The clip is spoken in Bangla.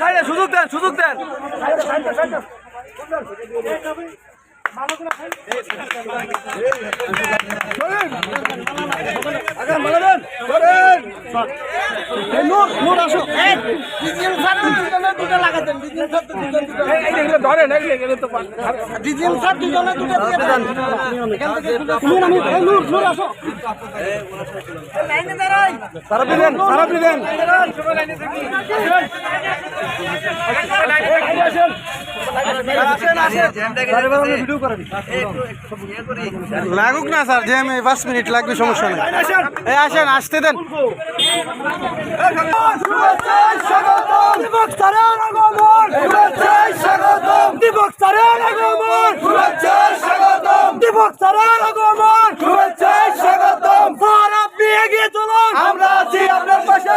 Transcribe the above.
সাইডে সুযোগ দেন লাগুক না স্যার জ্যাম 5 মিনিট লাগবে সমস্যা নেই এই আসেন আসতে দেন আমরা আছি আপনার পাশে।